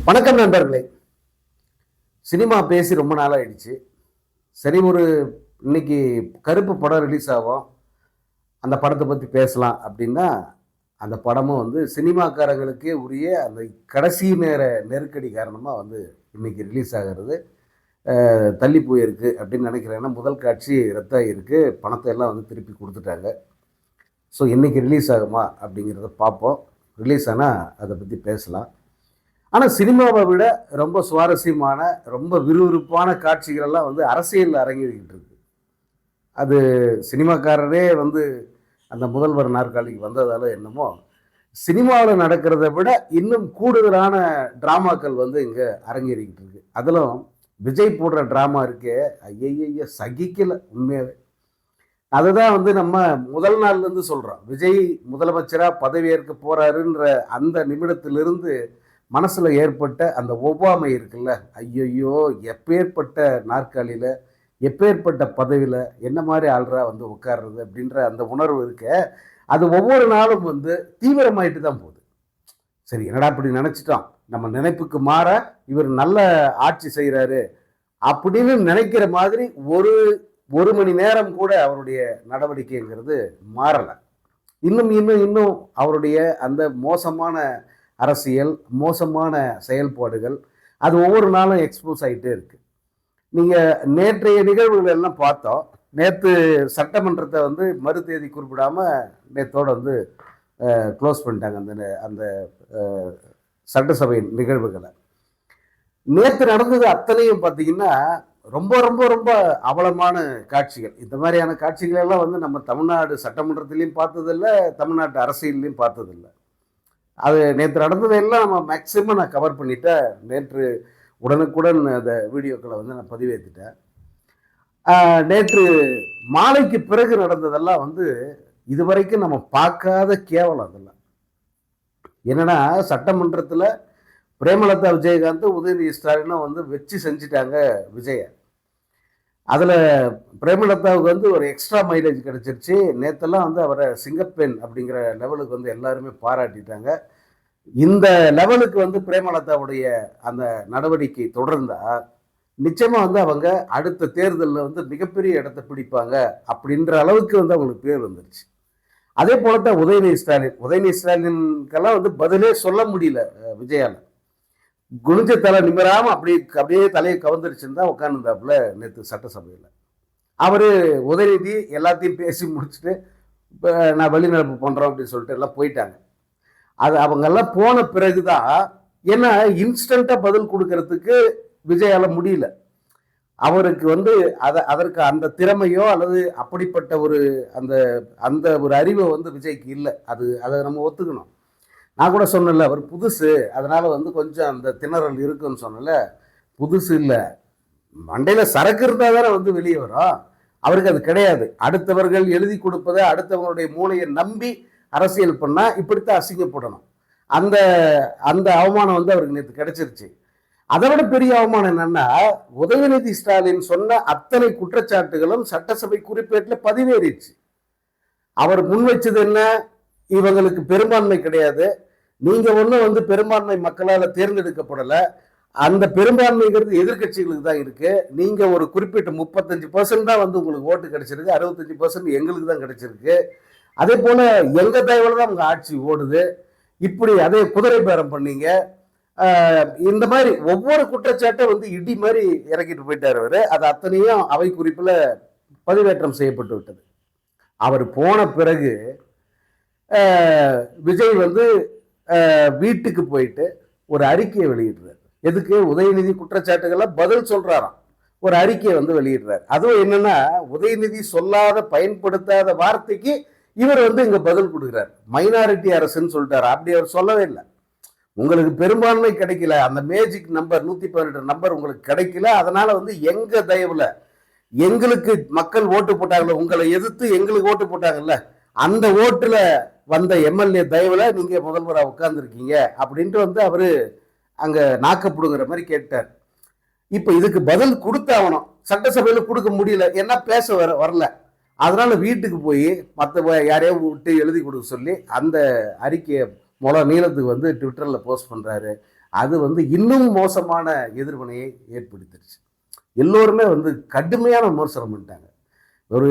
வணக்கம் நண்பர்களே. சினிமா பேசி ரொம்ப நாள் ஆயிடுச்சு. சரி, இன்னைக்கு கருப்பு படம் ரிலீஸ் ஆகும். அந்த படத்தை பத்தி பேசலாம் அப்படின்னா, அந்த படமும் சினிமாக்காரங்களுக்கே உரிய அந்த கடைசி நேர நெருக்கடி காரணமா இன்னைக்கு ரிலீஸ் ஆகிறது தள்ளி போயிருக்கு அப்படின்னு நினைக்கிறேன். ஏன்னா முதல் காட்சி ரத்தாயிருக்கு. பணத்தை எல்லாம் திருப்பி கொடுத்துட்டாங்க. ஸோ இன்னைக்கு ரிலீஸ் ஆகுமா அப்படிங்கிறத பார்ப்போம். ரிலீஸ் ஆனால் அதை பற்றி பேசலாம். ஆனால் சினிமாவை விட ரொம்ப சுவாரஸ்யமான, ரொம்ப விறுவிறுப்பான காட்சிகள் எல்லாம் அரசியலில் அரங்கேறிக்கிட்டு இருக்கு. அது சினிமாக்காரரே அந்த முதல்வர் நாற்காலிக்கு வந்ததால என்னமோ, சினிமாவில் நடக்கிறத விட இன்னும் கூடுதலான டிராமாக்கள் இங்கே அரங்கேறிக்கிட்டு இருக்கு. அதிலும் விஜய் போடுற டிராமா இருக்கே, ஐயய்ய சகிக்கல உண்மையாகவே. அதுதான் நம்ம முதல் நாள்லேருந்து சொல்கிறோம். விஜய் முதலமைச்சராக பதவியேற்க போகிறாருன்ற அந்த நிமிடத்திலிருந்து மனசில் ஏற்பட்ட அந்த ஒவ்வாமை இருக்குல்ல, ஐயையோ எப்பேற்பட்ட நாற்காலியில் எப்பேற்பட்ட பதவியில் என்ன மாதிரி ஆள்றா உட்கார்றது அப்படின்ற அந்த உணர்வு இருக்க, அது ஒவ்வொரு நாளும் தீவிரமாயிட்டு தான் போகுது. சரி, என்னடா அப்படி நினச்சிட்டோம், நம்ம நினைப்புக்கு மாற இவர் நல்ல ஆட்சி செய்கிறாரு அப்படின்னு நினைக்கிற மாதிரி ஒரு மணி நேரம் கூட அவருடைய நடவடிக்கைங்கிறது மாறலை. இன்னும் இன்னும் இன்னும் அவருடைய அந்த மோசமான அரசியல், மோசமான செயல்பாடுகள் அது ஒவ்வொரு நாளும் எக்ஸ்போஸ் ஆகிட்டே இருக்கு. நீங்கள் நேற்றைய நிகழ்வுகள் எல்லாம் பார்த்தோம். நேற்று சட்டமன்றத்தை மறு தேதி குறிப்பிடாமல் நேற்றோடு க்ளோஸ் பண்ணிட்டாங்க அந்த அந்த சட்டசபை நிகழ்வுகளை. நேற்று நடந்தது அத்தனையும் பார்த்தீங்கன்னா ரொம்ப ரொம்ப ரொம்ப அவலமான காட்சிகள். இந்த மாதிரியான காட்சிகள் எல்லாம் நம்ம தமிழ்நாடு சட்டமன்றத்திலையும் பார்த்ததில்லை, தமிழ்நாட்டு அரசியல்லையும் பார்த்ததில்லை. அது நேற்று நடந்ததெல்லாம் நம்ம மேக்சிமம் நான் கவர் பண்ணிட்டேன். நேற்று உடனுக்குடன் அந்த வீடியோக்களை நான் பதிவேற்றிட்டேன். நேற்று மாலைக்கு பிறகு நடந்ததெல்லாம் இதுவரைக்கும் நம்ம பார்க்காத கேவலம். அதெல்லாம் என்னன்னா, சட்டமன்றத்தில் பிரேமலதா விஜயகாந்த், உதயநிதி ஸ்டாலினும் வச்சு செஞ்சுட்டாங்க விஜய. அதில் பிரேமலதாவுக்கு ஒரு எக்ஸ்ட்ரா மைலேஜ் கிடச்சிருச்சு. நேற்றெல்லாம் அவரை சிங்கப்பெண் அப்படிங்கிற லெவலுக்கு எல்லாருமே பாராட்டிட்டாங்க. இந்த லெவலுக்கு பிரேமலதாவுடைய அந்த நடவடிக்கை தொடர்ந்தா நிச்சயமாக அவங்க அடுத்த தேர்தலில் மிகப்பெரிய இடத்தை பிடிப்பாங்க அப்படின்ற அளவுக்கு அவங்களுக்கு பேர் வந்துருச்சு. அதே போலத்தான் உதயநிதி ஸ்டாலினுக்கெல்லாம் பதிலே சொல்ல முடியல விஜயால. குனிஞ்ச தலை நிமிராம அப்படியே தலையை கவர்ந்துருச்சுன்னு தான் உட்காந்துருந்தாப்புல நேற்று சட்டசபையில். அவரு உதயநிதி எல்லாத்தையும் பேசி முடிச்சுட்டு இப்போ நான் வெளிநடப்பு பண்றோம் அப்படின்னு சொல்லிட்டு எல்லாம் போயிட்டாங்க. அது அவங்கெல்லாம் போன பிறகுதான் ஏன்னா இன்ஸ்டண்டா பதில் கொடுக்கறதுக்கு விஜயால முடியல. அவருக்கு அதற்கு அந்த திறமையோ அல்லது அப்படிப்பட்ட அந்த அந்த ஒரு அறிவை விஜய்க்கு இல்லை. அதை நம்ம ஒத்துக்கணும். நான் கூட சொன்னல, அவர் புதுசு, அதனால கொஞ்சம் அந்த திணறல் இருக்குன்னு சொன்னல. புதுசு இல்லை, மண்டையில் சரக்கு இருந்தால் தானே வெளியே வரும். அவருக்கு அது கிடையாது. அடுத்தவர்கள் எழுதி கொடுப்பதை, அடுத்தவங்களுடைய மூளையை நம்பி அரசியல் பண்ணால் இப்படித்தான் அசிங்கப்படணும். அந்த அந்த அவமானம் அவருக்கு நேற்று கிடைச்சிருச்சு. அதை விட பெரிய அவமானம் என்னன்னா, உதயநிதி ஸ்டாலின் சொன்ன அத்தனை குற்றச்சாட்டுகளும் சட்டசபை குறிப்பேட்டில் பதிவேறிடுச்சு. அவர் முன் வச்சது என்ன, இவங்களுக்கு பெரும்பான்மை கிடையாது, நீங்க ஒன்றும் பெரும்பான்மை மக்களால் தேர்ந்தெடுக்கப்படலை, அந்த பெரும்பான்மைங்கிறது எதிர்கட்சிகளுக்கு தான் இருக்கு, நீங்க ஒரு குறிப்பிட்ட 35% தான் உங்களுக்கு ஓட்டு கிடைச்சிருக்கு, 65% எங்களுக்கு தான் கிடைச்சிருக்கு, அதே போல எங்க தயவுல தான் உங்க ஆட்சி ஓடுது, இப்படி அதே குதிரை பேரம் பண்ணீங்க. இந்த மாதிரி ஒவ்வொரு குற்றச்சாட்டை இடி மாதிரி இறக்கிட்டு போயிட்டார் அவரு. அது அத்தனையும் அவை குறிப்பில் பதிவேற்றம் செய்யப்பட்டு விட்டது. அவர் போன பிறகு விஜய் வீட்டுக்கு போயிட்டு ஒரு அறிக்கையை வெளியிடுறார். எதுக்கு? உதயநிதி குற்றச்சாட்டுகளை பதில் சொல்றாராம். ஒரு அறிக்கையை வெளியிடுறார். அதுவும் என்னன்னா, உதயநிதி சொல்லாத பயன்படுத்தாத வார்த்தைக்கு இவர் இங்க பதில் கொடுக்குறார். மைனாரிட்டி அரசுன்னு சொல்லிட்டாரு. அப்படி அவர் சொல்லவே இல்லை. உங்களுக்கு பெரும்பான்மை கிடைக்கல, அந்த மேஜிக் நம்பர் 118 நம்பர் உங்களுக்கு கிடைக்கல, அதனால எங்க தயவுல எங்களுக்கு மக்கள் ஓட்டு போட்டாங்கல்ல, உங்களை எதிர்த்து எங்களுக்கு ஓட்டு போட்டாங்கல்ல, அந்த ஓட்டுல வந்த எம்எல்ஏ தயவுல நீங்க முதல்வராக உட்கார்ந்துருக்கீங்க அப்படின்ட்டு அவரு அங்க நாக்கப்படுங்கிற மாதிரி கேட்டார். இப்ப இதுக்கு பதில் கொடுத்தாகணும். சட்டசபையில கொடுக்க முடியல, ஏன்னா பேச வரல. அதனால வீட்டுக்கு போய் மற்ற யாரையோ விட்டு எழுதி கொடுக்க சொல்லி அந்த அறிக்கையை நீளத்துக்கு ட்விட்டர்ல போஸ்ட் பண்றாரு. அது வந்து இன்னும் மோசமான எதிர்வினையை ஏற்படுத்திடுச்சு. எல்லோருமே வந்து கடுமையான விமர்சனம் பண்ணிட்டாங்க. ஒரு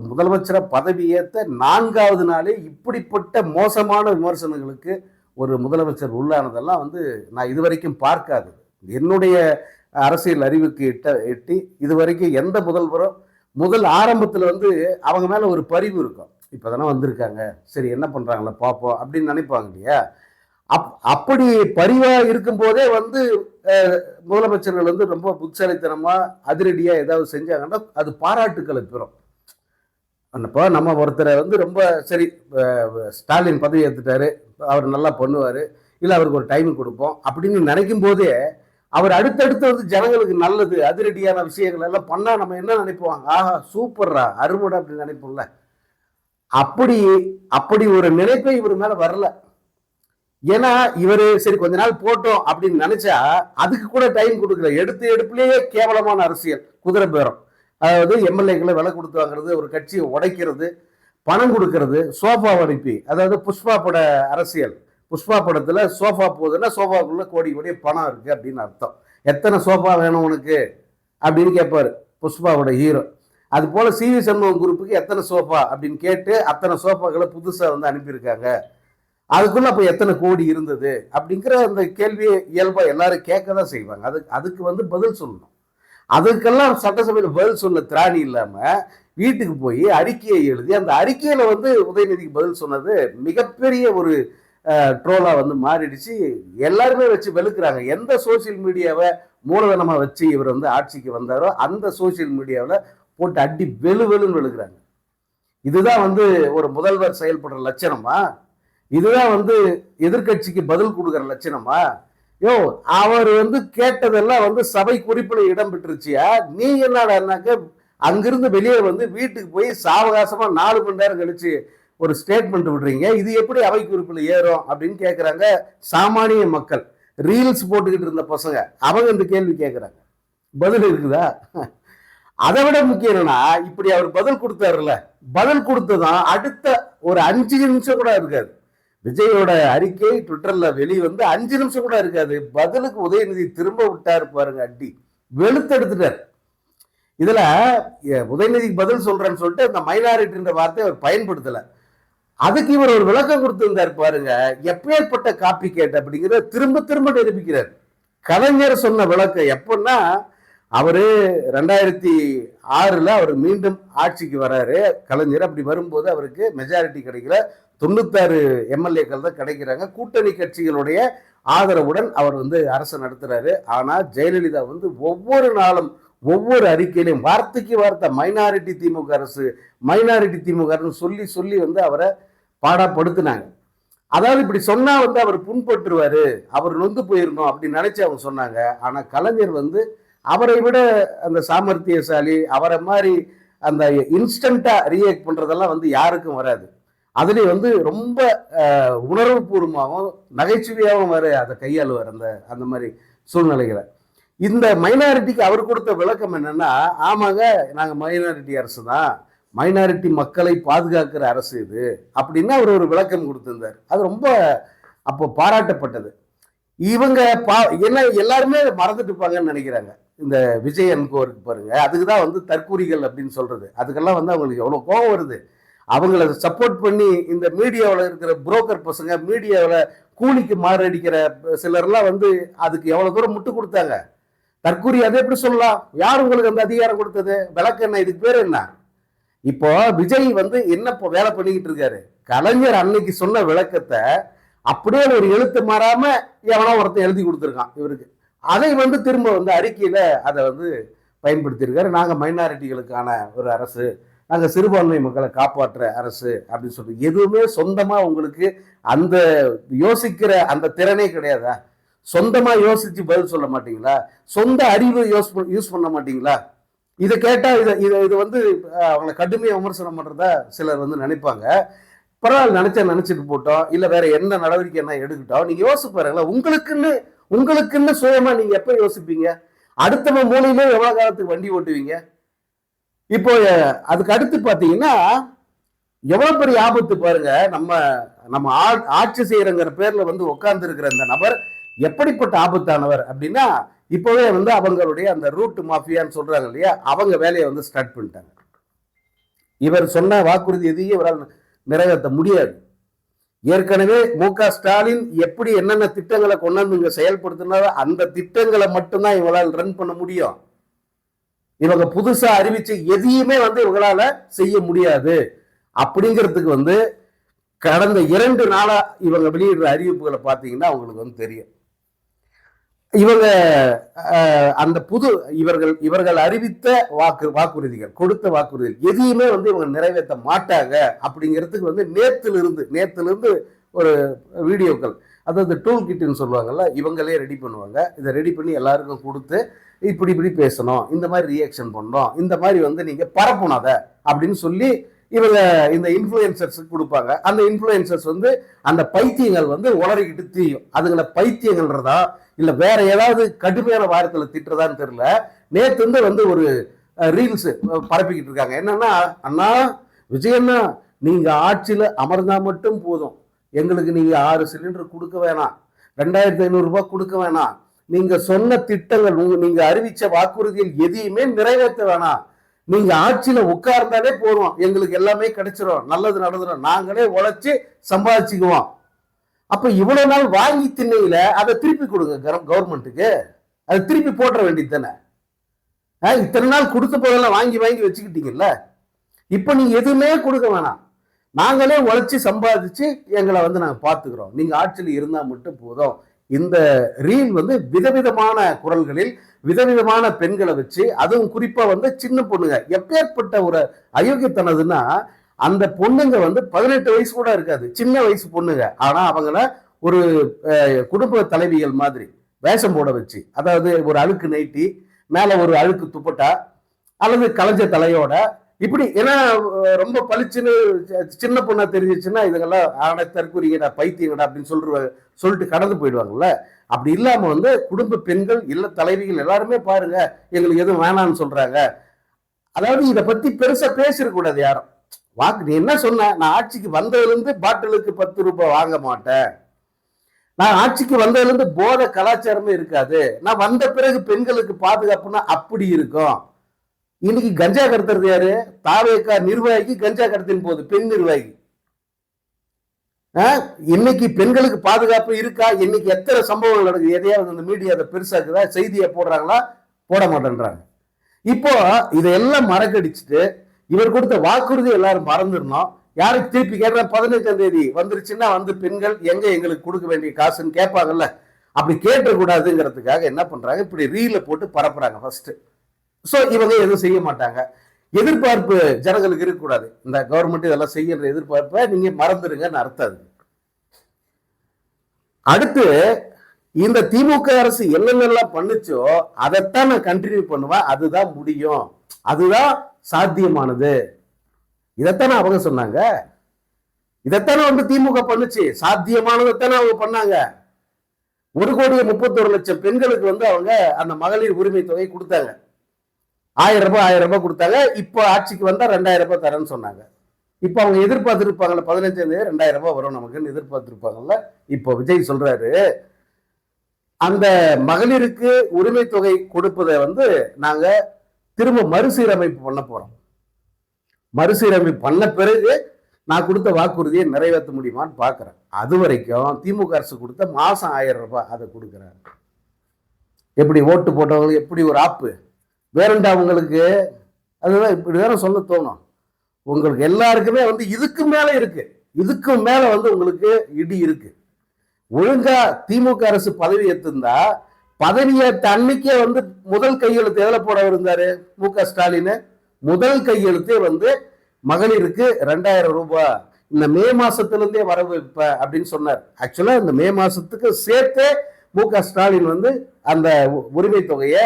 முதலமைச்சரை பதவி ஏற்ற 4வது நாளே இப்படிப்பட்ட மோசமான விமர்சனங்களுக்கு ஒரு முதலமைச்சர் உள்ளானதெல்லாம் வந்து நான் இதுவரைக்கும் பார்க்காதது. என்னுடைய அரசியல் அறிவுக்கு எட்டி இதுவரைக்கும் எந்த முதல்வரும் முதல் ஆரம்பத்தில் வந்து அவங்க மேலே ஒரு பரிவு இருக்கும். இப்போ தானே வந்திருக்காங்க, சரி என்ன பண்ணுறாங்களா பார்ப்போம் அப்படின்னு நினைப்பாங்க இல்லையா? அப்படி பரிவாக இருக்கும்போதே வந்து முதலமைச்சர்கள் வந்து ரொம்ப புத்திசாலித்தனமாக அதிரடியாக ஏதாவது செஞ்சாங்கன்னா அது பாராட்டுக்களை பெறும். இப்போ நம்ம ஒருத்தரை வந்து ரொம்ப சரி ஸ்டாலின் பதவி ஏற்றுட்டாரு, அவர் நல்லா பண்ணுவார், இல்லை அவருக்கு ஒரு டைம் கொடுப்போம் அப்படின்னு நினைக்கும் போதே அவர் அடுத்தடுத்து வந்து ஜனங்களுக்கு நல்லது அதிரடியான விஷயங்கள் எல்லாம் பண்ணால் நம்ம என்ன நினைப்போம்? ஆஹா சூப்பர்ரா அருமடா அப்படின்னு நினைப்போம்ல. அப்படி அப்படி ஒரு நினைப்பை இவர் மேலே வரல. ஏன்னா இவர் சரி கொஞ்ச நாள் போட்டோம் அப்படின்னு நினைச்சா அதுக்கு கூட டைம் கொடுக்கல. எடுப்புலேயே கேவலமான அரசியல், குதிரை பேரம். அதாவது எம்எல்ஏக்களை விலை கொடுத்து வாங்குறது, ஒரு கட்சியை உடைக்கிறது, பணம் கொடுக்கறது, சோஃபா அனுப்பி, அதாவது புஷ்பா பட அரசியல். புஷ்பா படத்துல சோஃபா போகுதுன்னா சோஃபாக்குள்ள கோடி கோடி பணம் இருக்கு அப்படின்னு அர்த்தம். எத்தனை சோஃபா வேணும் உனக்கு அப்படின்னு கேட்பாரு புஷ்பாவோட ஹீரோ. அது போல சிவி சண்முகம் குரூப்புக்கு எத்தனை சோஃபா அப்படின்னு கேட்டு அத்தனை சோஃபாக்களை புதுசா வந்து அனுப்பியிருக்காங்க. அதுக்குள்ள அப்போ எத்தனை கோடி இருந்தது அப்படிங்கிற அந்த கேள்வியை இயல்பா எல்லாரும் கேட்க தான் செய்வாங்க. அதுக்கு வந்து பதில் சொல்லணும். அதுக்கெல்லாம் சட்டசபையில் பதில் சொல்ல திராணி இல்லாம வீட்டுக்கு போய் அறிக்கையை எழுதி அந்த அறிக்கையில வந்து உதயநிதிக்கு பதில் சொன்னது மிகப்பெரிய ஒரு ட்ரோலா வந்து மாறிடுச்சு. எல்லாருமே வச்சு வெளுக்கிறாங்க. எந்த சோசியல் மீடியாவை மூலதனமா வச்சு இவர் வந்து ஆட்சிக்கு வந்தாரோ அந்த சோசியல் மீடியாவில் போட்டு அடி வெளுன்னு வெளுக்கிறாங்க. இதுதான் வந்து ஒரு முதல்வர் செயல்படுற லட்சணமா? இதுதான் வந்து எதிர்கட்சிக்கு பதில் கொடுக்குற லட்சணமா? யோ அவர் வந்து கேட்டதெல்லாம் வந்து சபை குறிப்பில் இடம் பெற்றுச்சியா? நீ என்னடாக்க அங்கிருந்து வெளியே வந்து வீட்டுக்கு போய் சாவகாசமா 4 மணி நேரம் கழிச்சு ஒரு ஸ்டேட்மெண்ட் விடுறீங்க. இது எப்படி அவை குறிப்பில் ஏறும் அப்படின்னு கேட்குறாங்க சாமானிய மக்கள். ரீல்ஸ் போட்டுக்கிட்டு இருந்த பசங்க அவங்க இந்த கேள்வி கேட்குறாங்க. பதில் இருக்குதா? அதை விட முக்கியம் என்னன்னா, இப்படி அவர் பதில் கொடுத்தாருல, பதில் கொடுத்ததான் அடுத்த ஒரு 5 நிமிஷம் கூட இருக்காது. விஜயோட அறிக்கை ட்விட்டர்ல வெளியே வந்து 5 நிமிஷம் கூட இருக்காது. பதிலுக்கு உதயநிதி திரும்ப விட்டாரு பாருங்க, அடி வெளுத்தெடுத்துட்டார். இதுல உதயநிதிக்கு பதில் சொல்றேன்னு சொல்லிட்டு அந்த மைனாரிட்டின்ற வார்த்தையை அவர் பயன்படுத்தல. அதுக்கு இவர் ஒரு விளக்கம் கொடுத்திருந்தார் பாருங்க. எப்பேற்பட்ட காப்பி கேட் அப்படிங்கிறத திரும்ப திரும்ப நிரூபிக்கிறார். கலைஞர் சொன்ன விளக்கம் எப்பன்னா, அவரு 2006 அவர் மீண்டும் ஆட்சிக்கு வராரு கலைஞர். அப்படி வரும்போது அவருக்கு மெஜாரிட்டி கிடைக்கல, 96 எம்எல்ஏக்கள் தான் கிடைக்கிறாங்க. கூட்டணி கட்சிகளுடைய ஆதரவுடன் அவர் வந்து அரசு நடத்துறாரு. ஆனா ஜெயலலிதா வந்து ஒவ்வொரு நாளும் ஒவ்வொரு அறிக்கையிலையும் வார்த்தைக்கு வார்த்தை மைனாரிட்டி திமுக அரசு, மைனாரிட்டி திமுக அரசு சொல்லி சொல்லி வந்து அவரை பாடப்படுத்தினாங்க. அதாவது இப்படி சொன்னா வந்து அவர் புண்பட்டுருவாரு, அவர் நொந்து போயிருந்தோம் அப்படின்னு நினைச்சு அவங்க சொன்னாங்க. ஆனா கலைஞர் வந்து அவரை விட அந்த சாமர்த்தியசாலி, அவரை மாதிரி அந்த இன்ஸ்டண்டா ரியாக்ட் பண்றதெல்லாம் வந்து யாருக்கும் வராது. அதுலேயும் வந்து ரொம்ப உணர்வு பூர்வமாகவும் நகைச்சுவையாகவும் வர அதை கையாளுவார் அந்த மாதிரி சூழ்நிலைகளை. இந்த மைனாரிட்டிக்கு அவர் கொடுத்த விளக்கம் என்னன்னா, ஆமாங்க நாங்கள் மைனாரிட்டி அரசு தான், மைனாரிட்டி மக்களை பாதுகாக்கிற அரசு இது அப்படின்னு அவர் ஒரு விளக்கம் கொடுத்திருந்தார். அது ரொம்ப அப்போ பாராட்டப்பட்டது. இவங்க என்ன எல்லாருமே மறந்துட்டு இருப்பாங்கன்னு நினைக்கிறாங்க. இந்த விஜய் அன்கோருக்கு பாருங்க, அதுக்கு தான் வந்து தற்கூரிகள் அப்படின்னு சொல்றது. அதுக்கெல்லாம் வந்து அவங்களுக்கு எவ்வளோ கோபம் வருது. அவங்கள சப்போர்ட் பண்ணி இந்த மீடியாவில் இருக்கிற புரோக்கர் பசங்க, மீடியாவில் கூலிக்கு மாரடிக்கிற சிலர்லாம் வந்து அதுக்கு எவ்வளோ தூரம் முட்டு கொடுத்தாங்க. தற்கூரி அதை எப்படி சொல்லலாம்? யார் உங்களுக்கு அந்த அதிகாரம் கொடுத்தது? விளக்கு என்ன? இதுக்கு பேர் என்ன? இப்போ விஜய் வந்து என்ன இப்போ வேலை பண்ணிக்கிட்டு இருக்காரு? கலைஞர் அன்னைக்கு சொன்ன விளக்கத்தை அப்படியே ஒரு எழுத்து மாறாம எவனோ ஒருத்தன் எழுதி கொடுத்துருக்கான் இவருக்கு. அதை வந்து திரும்ப வந்து அறிக்கையில அதை வந்து பயன்படுத்தியிருக்காரு. நாங்கள் மைனாரிட்டிகளுக்கான ஒரு அரசு, நாங்கள் சிறுபான்மை மக்களை காப்பாற்றுற அரசு அப்படின்னு சொல்லிட்டு எதுவுமே சொந்தமா உங்களுக்கு அந்த யோசிக்கிற அந்த திறனே கிடையாதா? சொந்தமா யோசிச்சு பதில் சொல்ல மாட்டீங்களா? சொந்த அறிவு யூஸ் பண்ண மாட்டீங்களா? இதை கேட்டா இது வந்து அவங்களை கடுமையாக விமர்சனம் பண்றதா சிலர் வந்து நினைப்பாங்க. பரவாயில்ல, நினைச்சிட்டு போட்டோம், இல்ல வேற என்ன நடவடிக்கை என்ன எடுக்கட்டும். நீங்க யோசிச்சு பாருங்களா, உங்களுக்குன்னு சுயமா நீங்க எப்ப யோசிப்பீங்க? அடுத்தவன் மூலையிலே எவ்வளவு காலத்துக்கு வண்டி ஓட்டுவீங்க? இப்போ அதுக்கு அடுத்து பாத்தீங்கன்னா எவ்வளவு பெரிய ஆபத்து பாருங்க. நம்ம ஆட்சி செய்யறங்கிற பேர்ல வந்து உட்கார்ந்து இருக்கிற இந்த நபர் எப்படிப்பட்ட ஆபத்தானவர் அப்படின்னா இப்போவே வந்து அவங்களுடைய அந்த ரூட் மாஃபியான்னு சொல்றாங்க இல்லையா, அவங்க வேலையை வந்து ஸ்டார்ட் பண்ணிட்டாங்க. இவர் சொன்ன வாக்குறுதி எதையும் இவரால் நிறைவேற்ற முடியாது. ஏற்கனவே மு.க. ஸ்டாலின் எப்படி என்னென்ன திட்டங்களை கொண்டாந்து இங்க செயல்படுத்தினாரோ அந்த திட்டங்களை மட்டும்தான் இவங்களால் ரன் பண்ண முடியும். இவங்க புதுசா அறிவிச்ச எதையுமே வந்து இவங்களால செய்ய முடியாது. அப்படிங்கிறதுக்கு வந்து கடந்த 2 நாளா இவங்க வெளியிடுற அறிவிப்புகளை பார்த்தீங்கன்னா அவங்களுக்கு வந்து தெரியும். இவங்க அந்த இவர்கள் அறிவித்த வாக்குறுதிகள், கொடுத்த வாக்குறுதிகள் எதையுமே வந்து இவங்க நிறைவேற்ற மாட்டாங்க. அப்படிங்கிறதுக்கு வந்து நேத்திலிருந்து ஒரு வீடியோக்கள், அதாவது டூல் கிட்னு சொல்லுவாங்கல்ல, இவங்களே ரெடி பண்ணுவாங்க. இதை ரெடி பண்ணி எல்லாருக்கும் கொடுத்து இப்படி பேசணும், இந்த மாதிரி ரியாக்ஷன் பண்ணணும், இந்த மாதிரி வந்து நீங்க பரப்பணும் அதை அப்படின்னு சொல்லி இவங்க இந்த இன்ஃப்ளூயன்சர்ஸுக்கு கொடுப்பாங்க. அந்த இன்ஃப்ளூயன்சர்ஸ் வந்து அந்த பைத்தியங்கள் வந்து உளறிக்கிட்டு தீயும். அதுங்களை பைத்தியங்கள்ன்றதா இல்ல வேற ஏதாவது கடுமையான வாரத்துல திட்டுறதான்னு தெரியல. நேத்து வந்து ஒரு ரீல்ஸ் பரப்பிக்கிட்டு இருக்காங்க. என்னன்னா, அண்ணா விஜயண்ணா, நீங்க ஆட்சியில அமர்ந்தா மட்டும் போதும், எங்களுக்கு நீங்க 6 சிலிண்டர் கொடுக்க வேணாம், 2500 ரூபாய் கொடுக்க வேணாம், நீங்க சொன்ன திட்டங்கள், நீங்க அறிவிச்ச வாக்குறுதிகள் எதையுமே நிறைவேற்ற வேணாம், நீங்க ஆட்சியில உட்கார்ந்தாலே போதும், எங்களுக்கு எல்லாமே கிடைச்சிரும், நல்லது நடந்துடும், நாங்களே உழைச்சு சம்பாதிச்சுக்குவோம். அப்ப இவ்வளவு நாள் வாங்கி திண்ணையில அதை திருப்பி கொடுங்க கவர்மெண்ட்டுக்கு, அதை திருப்பி போட்டுற வேண்டியது தானே. இத்தனை நாள் கொடுத்த போதெல்லாம் வாங்கி வச்சுக்கிட்டீங்கல்ல, இப்ப நீங்க எதுவுமே கொடுக்க வேணாம், நாங்களே உழைச்சி சம்பாதிச்சு எங்களை வந்து நாங்க பாத்துக்கிறோம், நீங்க ஆட்சியில் இருந்தா மட்டும் போதும். இந்த ரீல் வந்து விதவிதமான குரல்களில் விதவிதமான பெண்களை வச்சு, அதுவும் குறிப்பா வந்து சின்ன பொண்ணுங்க, எப்பேற்பட்ட ஒரு அயோக்கியத்தனதுன்னா, அந்த பொண்ணுங்க வந்து 18 வயசு கூட இருக்காது, சின்ன வயசு பொண்ணுங்க. ஆனா அவங்கள ஒரு குடும்ப தலைவிகள் மாதிரி வேஷம் போட வச்சு, அதாவது ஒரு அழுக்கு நைட்டி மேல ஒரு அழுக்கு துப்பட்டா அல்லது கலைஞ்ச தலையோட இப்படி, ஏன்னா ரொம்ப பளிச்சுன்னு சின்ன பொண்ணா தெரிஞ்சிச்சுன்னா இதுங்கெல்லாம் ஆன தற்கூறிங்கடா பைத்தியங்கடா அப்படின்னு சொல்லிட்டு கடந்து போயிடுவாங்கல்ல. அப்படி இல்லாம வந்து குடும்ப பெண்கள் இல்ல தலைவிகள் எல்லாருமே பாருங்க எங்களுக்கு எதுவும் வேணாம்னு சொல்றாங்க. அதாவது இதை பத்தி பெருசா பேசிடக்கூடாது யாரும். நீ என்ன சொன்ன, நான் ஆட்சிக்கு வந்ததுல இருந்து பாட்டிலுக்கு 10 ரூபாய் வாங்க மாட்டேன், நான் ஆட்சிக்கு வந்ததுல இருந்து போதை கலாச்சாரமே இருக்காது, நான் வந்த பிறகு பெண்களுக்கு பாதுகாப்புனா அப்படி இருக்கும். இன்னைக்கு கஞ்சா கடத்துறது யாரு? தாவேகா நிர்வாகி கஞ்சா கடத்தின் போது பெண் நிர்வாகி. இன்னைக்கு பெண்களுக்கு பாதுகாப்பு இருக்கா? இன்னைக்கு எத்தனை சம்பவங்கள் நடக்குது? எதையாவது அந்த மீடியா அதை பெருசாக்குதா? செய்தியை போடுறாங்களா? போட மாட்டேன்றாங்க. இப்போ இதையெல்லாம் மறக்கடிச்சுட்டு இவர் கொடுத்த வாக்குறுதி எல்லாரும் மறந்துடணும். யாருக்கு திருப்பி கேட்கற? 15ஆம் தேதி வந்துருச்சுன்னா வந்து பெண்கள் எங்க எங்களுக்கு கொடுக்க வேண்டிய காசுன்னு கேட்பாங்கல்ல, அப்படி கேட்டக்கூடாதுங்கிறதுக்காக என்ன பண்றாங்க, இப்படி ரீல போட்டு பரப்புறாங்க ஃபர்ஸ்ட். ஸோ இவங்க எதுவும் செய்ய மாட்டாங்க. எதிர்பார்ப்பு ஜனங்களுக்கு இருக்கக்கூடாது, இந்த கவர்மெண்ட் இதெல்லாம் செய்யற எதிர்பார்ப்பை நீங்க மறந்துடுங்கன்னு அர்த்தம். அடுத்து இந்த திமுக அரசு என்னென்னலாம் பண்ணுச்சோ அதைத்தான் நான் கண்டினியூ பண்ணுவேன், அதுதான் முடியும், அதுதான் சாத்தியமானது. இதைத்தானே அவங்க சொன்னாங்க, இதைத்தானே வந்து திமுக பண்ணுச்சு, சாத்தியமானதைத்தானே அவங்க பண்ணாங்க. 1,31,00,000 பெண்களுக்கு வந்து அவங்க அந்த மகளிர் உரிமை தொகை கொடுத்தாங்க. 1000 ரூபாய் கொடுத்தாங்க. இப்போ ஆட்சிக்கு வந்தா 2000 ரூபாய் தரேன்னு சொன்னாங்க. இப்போ அவங்க எதிர்பார்த்துருப்பாங்கல்ல, 15ஆம் தேதி 2000 ரூபாய் வரும் நமக்குன்னு எதிர்பார்த்துருப்பாங்கல்ல. இப்போ விஜய் சொல்றாரு, அந்த மகளிருக்கு உரிமை தொகை கொடுப்பதை வந்து நாங்க திரும்ப மறுசீரமைப்பு பண்ண போறோம். மறுசீரமைப்பு பண்ண பிறகு நான் கொடுத்த வாக்குறுதியை நிறைவேற்ற முடியுமான்னு பாக்குறேன். அது வரைக்கும் திமுக அரசு கொடுத்த மாசம் 1000 ரூபாய் அதை கொடுக்குறாரு. எப்படி ஓட்டு போட்டவங்களுக்கு எப்படி ஒரு ஆப்பு வேறண்டா உங்களுக்கு? அதுதான் இப்படிதானே சொல்ல தோணும். உங்களுக்கு எல்லாருக்குமே வந்து இதுக்கு மேல இருக்கு, இதுக்கு மேல வந்து உங்களுக்கு இடி இருக்கு. ஒழுங்கா திமுக அரசு பதவி ஏற்றிருந்தா பதவியேற்ற அன்னைக்கே வந்து முதல் கையெழுத்து எதில் போட இருந்தாரு மு.க. ஸ்டாலின்? முதல் கையெழுத்தே வந்து மகளிருக்கு 2000 ரூபாய் இந்த மே மாசத்துல இருந்தே வரவு வைப்ப அப்படின்னு சொன்னார். ஆக்சுவலா இந்த மே மாசத்துக்கு சேர்த்தே மு.க. ஸ்டாலின் வந்து அந்த உரிமை தொகையை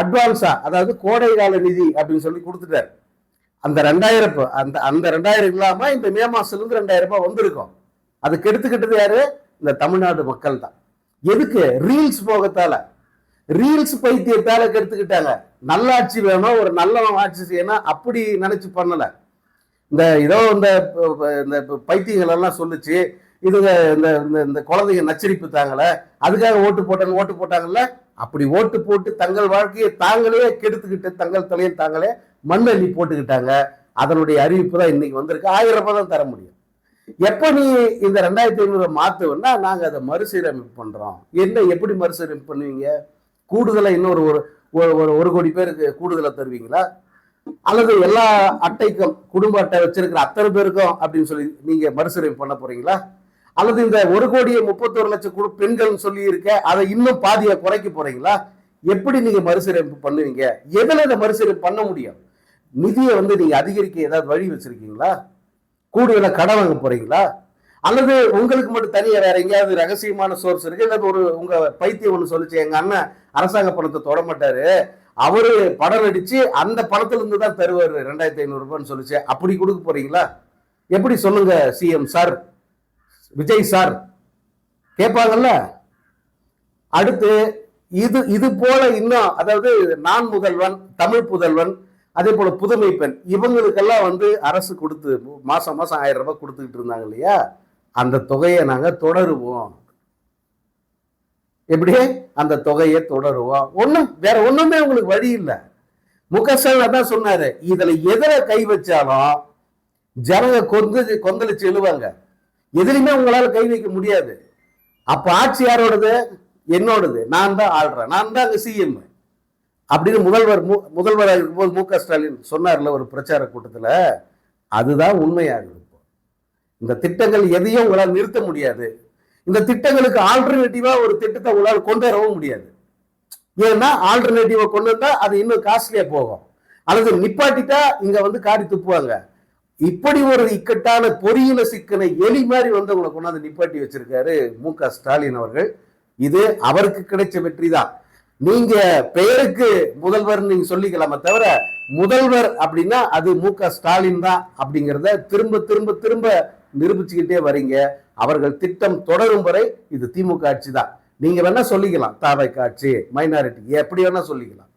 அட்வான்ஸா, அதாவது கோடைகால நிதி அப்படின்னு சொல்லி கொடுத்துட்டார். அந்த 2000 அந்த 2000 இல்லாம இந்த மே மாசத்துல இருந்து 2000 ரூபாய் வந்திருக்கும். அதுக்கு எடுத்துக்கிட்டது யாரு? இந்த தமிழ்நாடு மக்கள் தான். எதுக்கு? ரீல்ஸ் போகத்தால, ரீல்ஸ் பைத்தியத்தால கெடுத்துக்கிட்டாங்க. நல்லாட்சி வேணும், ஒரு நல்லவன் ஆட்சி செய்யணும் அப்படி நினைச்சு பண்ணல. இந்த ஏதோ இந்த பைத்தியங்கள் எல்லாம் சொல்லுச்சு, இதுங்க இந்த இந்த குழந்தைங்க நச்சரிப்பு தாங்கல, அதுக்காக ஓட்டு போட்டாங்கல்ல. அப்படி ஓட்டு போட்டு தங்கள் வாழ்க்கையை தாங்களே கெடுத்துக்கிட்டு தங்கள் தலையில் தாங்களே மண்ணள்ளி போட்டுக்கிட்டாங்க. அதனுடைய அறிவிப்பு தான் இன்னைக்கு வந்திருக்கு. 1000 ரூபாய் தான் தர முடியும். எப்ப நீ இந்த 2500 மாத்துவன்னா நாங்க அதை மறுசீரமைப்பு பண்றோம். என்ன எப்படி மறுசீரமைப்பு பண்ணுவீங்க? கூடுதலா இன்னொரு ஒரு கோடி பேருக்கு கூடுதலா தருவீங்களா? அல்லது எல்லா அட்டைக்கும் குடும்ப அட்டை வச்சிருக்கிற அத்தனை பேருக்கும் அப்படின்னு சொல்லி நீங்க மறுசீரமைப்பு பண்ண போறீங்களா? அல்லது இந்த 1,31,00,000 பெண்கள் சொல்லி இருக்க அதை இன்னும் பாதியை குறைக்க போறீங்களா? எப்படி நீங்க மறுசீரமைப்பு பண்ணுவீங்க? எதுல இதை மறுசீரமைப்பு பண்ண முடியும்? நிதியை நீங்க அதிகரிக்க ஏதாவது வழி வச்சிருக்கீங்களா? கூடுதலா கடன் வாங்க போறீங்களா? அல்லது உங்களுக்கு மட்டும் தனியா வேற எங்கேயாவது ரகசியமான சோர்ஸ் இருக்கு? இல்ல உங்க பைத்தியம் ஒண்ணு சொல்லிச்சு, எங்க அண்ணன் அரசாங்க பணத்தை தொட மாட்டாரு, அவரு படம் நடிச்சு அந்த பணத்துல இருந்து தான் தருவாரு 2500 ரூபான்னு சொல்லிச்சு, அப்படி கொடுக்க போறீங்களா? எப்படி சொல்லுங்க சிஎம் சார், விஜய் சார் கேட்பாங்கல்ல. அடுத்து இது போல இன்னும், அதாவது நான் முதல்வன், தமிழ் புதல்வன், அதே போல புதுமை பெண், இவங்களுக்கெல்லாம் அரசு கொடுத்து மாசம் மாசம் 1000 ரூபாய் கொடுத்துக்கிட்டு இருந்தாங்க இல்லையா, அந்த தொகையை நாங்க தொடருவோம். எப்படி அந்த தொகையை தொடருவோம்? வேற ஒண்ணுமே உங்களுக்கு வழி இல்லை. முக ஸ்டாலின் தான் சொன்னாரு, இதுல எதிர கை வச்சாலும் ஜனங்க கொந்தளிச்சு எழுவாங்க, எதுலையுமே உங்களால கை வைக்க முடியாது. அப்ப ஆட்சி யாரோடது? என்னோடது. நான் தான் ஆள்றேன், நான் தான் அங்க சிஎம் அப்படின்னு முதல்வராக இருக்கும்போது முக ஸ்டாலின் சொன்னார்ல ஒரு பிரச்சார கூட்டத்துல. அதுதான் உண்மையாகுது. இந்த திட்டங்கள் எதையும் உங்களால் நிறுத்த முடியாது. இந்த திட்டங்களுக்கு ஆல்டர்னேட்டிவா ஒரு திட்டத்தை உங்களால் கொண்டு வரவும் முடியாது. ஏன்னா ஆல்டர்னேட்டிவா கொண்டு வந்தா அது இன்னும் காஸ்ட்லியா போகும், அல்லது நிப்பாட்டிட்டா இங்க காரி துப்புவாங்க. இப்படி ஒரு இக்கட்டான பொறியியல சிக்கனை எலி மாதிரி உங்களை கொண்டாந்து நிப்பாட்டி வச்சிருக்காரு முக ஸ்டாலின் அவர்கள். இது அவருக்கு கிடைச்ச வெற்றி தான். நீங்க பெயருக்கு முதல்வர் நீங்க சொல்லிக்கலாமே தவிர, முதல்வர் அப்படின்னா அது முக ஸ்டாலின் தான் அப்படிங்கிறத திரும்ப திரும்ப திரும்ப நிரூபிச்சுக்கிட்டே வரீங்க. அவர்கள் திட்டம் தொடரும் வரை இது திமுக ஆட்சி தான். நீங்க வேணா சொல்லிக்கலாம் தாவை ஆட்சி, மைனாரிட்டி, எப்படி வேணா சொல்லிக்கலாம்.